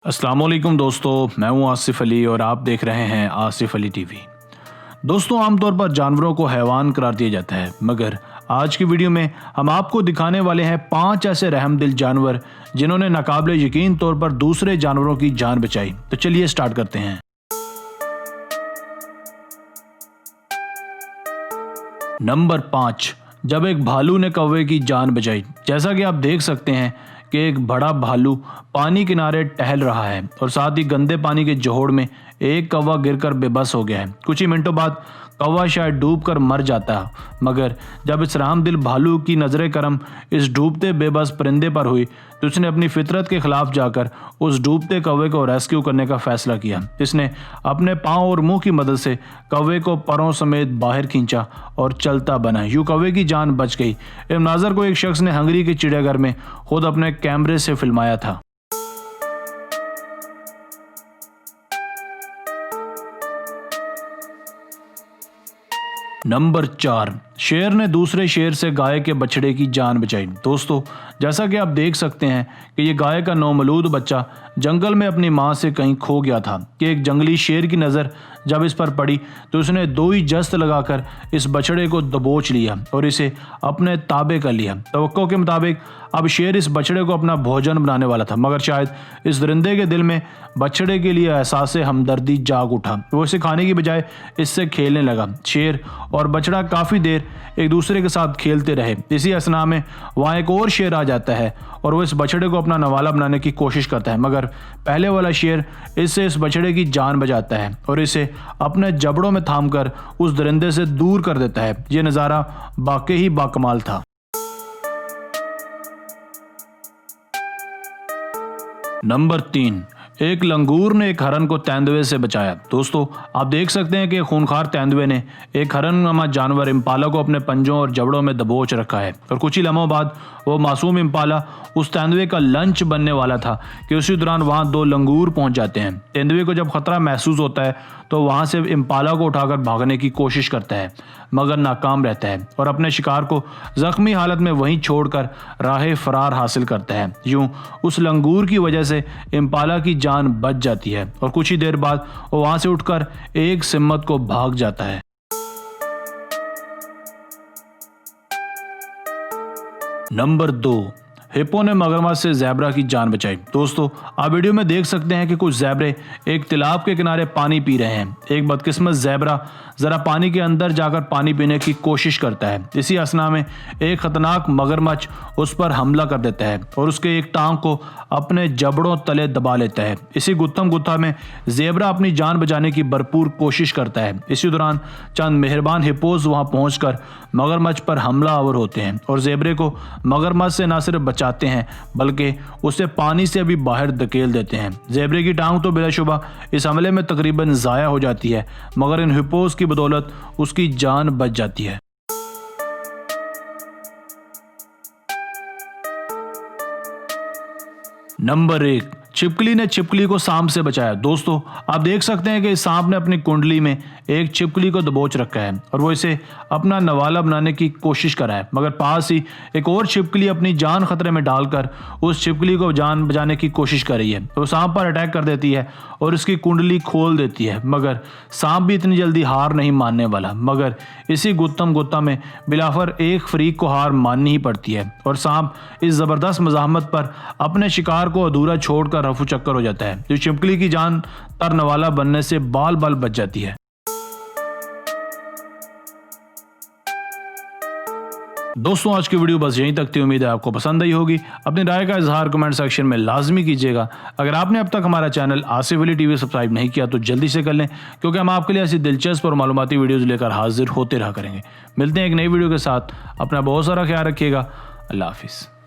अस्सलाम वालेकुम दोस्तों, मैं हूं आसिफ अली और आप देख रहे हैं आसिफ अली टीवी। दोस्तों, आमतौर पर जानवरों को हैवान करार दिया जाता है, मगर आज की वीडियो में हम आपको दिखाने वाले हैं 5 ऐसे रहमदिल जानवर जिन्होंने नाकाबिले यकीन तौर पर दूसरे जानवरों की जान बचाई। तो चलिए स्टार्ट करते हैं। नंबर 5, जब एक भालू ने कौवे की जान बचाई। जैसा कि आप देख सकते हैं कि एक बड़ा भालू पानी किनारे टहल रहा है और साथ ही गंदे पानी के जोहड़ में एक कौवा गिरकर बेबस हो गया है। कुछ ही मिनटों बाद कौवा शायद डूबकर मर जाता, मगर जब इस रहमदिल भालू की नजर करम इस डूबते बेबस परिंदे पर हुई तो उसने अपनी फितरत के खिलाफ जाकर उस डूबते कौवे को रेस्क्यू करने का फैसला किया। इसने अपने पांव और मुंह की मदद से कौवे को परों समेत बाहर खींचा और चलता बना। यूं कौवे की जान बच गई। इस मनाज़र को एक शख्स ने हंगरी के चिड़ियाघर में खुद अपने कैमरे से फिल्माया था। नंबर 4, शेर ने दूसरे शेर से गाय के बछड़े की जान बचाई। दोस्तों, जैसा कि आप देख सकते हैं कि ये गाय का नौमौलूद बच्चा जंगल में अपनी मां से कहीं खो गया था कि एक जंगली शेर की नज़र जब इस पर पड़ी तो उसने 2 ही जस्त लगाकर इस बछड़े को दबोच लिया और इसे अपने ताबे कर लिया। तवक्को के मुताबिक अब शेर इस बछड़े को अपना भोजन बनाने वाला था, मगर शायद इस दरिंदे के दिल में बछड़े के लिए एहसास हमदर्दी जाग उठा। वो इसे खाने की बजाय इससे खेलने लगा। शेर और बछड़ा काफ़ी देर एक दूसरे के साथ खेलते रहे। इसी असना में वहाँ एक और शेर आ जाता है और वो इस बछड़े को अपना नवाला बनाने की कोशिश करता है, मगर पहले वाला शेर इससे इस बछड़े की जान बचाता है और इसे अपने जबड़ों में थामकर उस दरिंदे से दूर कर देता है। ये नज़ारा वाकई ही बाकमाल था। नंबर 3, एक लंगूर ने एक हरन को तेंदुए से बचाया। दोस्तों, आप देख सकते हैं कि खूनखार तेंदुए ने एक हरननुमा जानवर इम्पाला को अपने पंजों और जबड़ों में दबोच रखा है और कुछ ही लम्हों बाद वो मासूम इम्पाला उस तेंदुए का लंच बनने वाला था कि उसी दौरान वहाँ 2 लंगूर पहुँच जाते हैं। तेंदुए को जब खतरा महसूस होता है तो वहाँ से इम्पाला को उठाकर भागने की कोशिश करता है, मगर नाकाम रहता है और अपने शिकार को जख्मी हालत में वहीं छोड़कर राह फरार हासिल करता है। यूं उस लंगूर की वजह से इम्पाला की जान बच जाती है और कुछ ही देर बाद वो वहाँ से उठकर एक सिम्मत को भाग जाता है। नंबर 2, हिप्पो ने मगरमच्छ से ज़ेब्रा की जान बचाई। दोस्तों, आप वीडियो में देख सकते हैं कि कुछ ज़ेब्रे एक तालाब के किनारे पानी पी रहे हैं। एक बदकिस्मत ज़ेब्रा ज़रा पानी के अंदर जाकर पानी पीने की कोशिश करता है। इसी असना में एक खतरनाक मगरमच्छ उस पर हमला कर देता है और उसके एक टांग को अपने जबड़ों तले दबा लेता है। इसी गुत्थम गुत्था में ज़ेब्रा अपनी जान बचाने की भरपूर कोशिश करता है। इसी दौरान चंद मेहरबान हिप्पोज वहां पहुंचकर मगरमच्छ पर हमला आवर होते हैं और ज़ेब्रे को मगरमच्छ से न सिर्फ बचाते हैं बल्कि उसे पानी से भी बाहर धकेल देते हैं। ज़ेब्रे की टांग तो बिलाशुबा इस हमले में तकरीबन ज़ाया हो जाती है, मगर इन हिप्पोज की बदौलत उसकी जान बच जाती है। नंबर 1, छिपकली ने छिपकली को सांप से बचाया। दोस्तों, आप देख सकते हैं कि इस सांप ने अपनी कुंडली में एक छिपकली को दबोच रखा है और वो इसे अपना नवाला बनाने की कोशिश कर रहा है, मगर पास ही एक और छिपकली अपनी जान खतरे में डालकर उस छिपकली को जान बचाने की कोशिश कर रही है। वो सांप पर अटैक कर देती है और उसकी कुंडली खोल देती है, मगर सांप भी इतनी जल्दी हार नहीं मानने वाला। मगर इसी गुत्तम गुत्ता में बिलाफर एक फरीक को हार माननी ही पड़ती है और सांप इस ज़बरदस्त मज़ाहमत पर अपने शिकार को अधूरा छोड़कर रफू चक्कर हो जाता है। जो छिपकली की जान तरनवाला बनने से बाल बाल बच जाती है। दोस्तों, आज की वीडियो बस यहीं तक थी। उम्मीद है आपको पसंद आई होगी। अपनी राय का इजहार कमेंट सेक्शन में लाजमी कीजिएगा। अगर आपने अब तक हमारा channel Asif Ali TV subscribe नहीं किया तो जल्दी से कर लें, क्योंकि हम आपके लिए ऐसी दिलचस्प और मालूमाती वीडियोज़ लेकर हाजिर होते रहा करेंगे। मिलते हैं एक नई वीडियो के साथ। अपना बहुत सारा ख्याल रखिएगा। अल्लाह हाफिज़।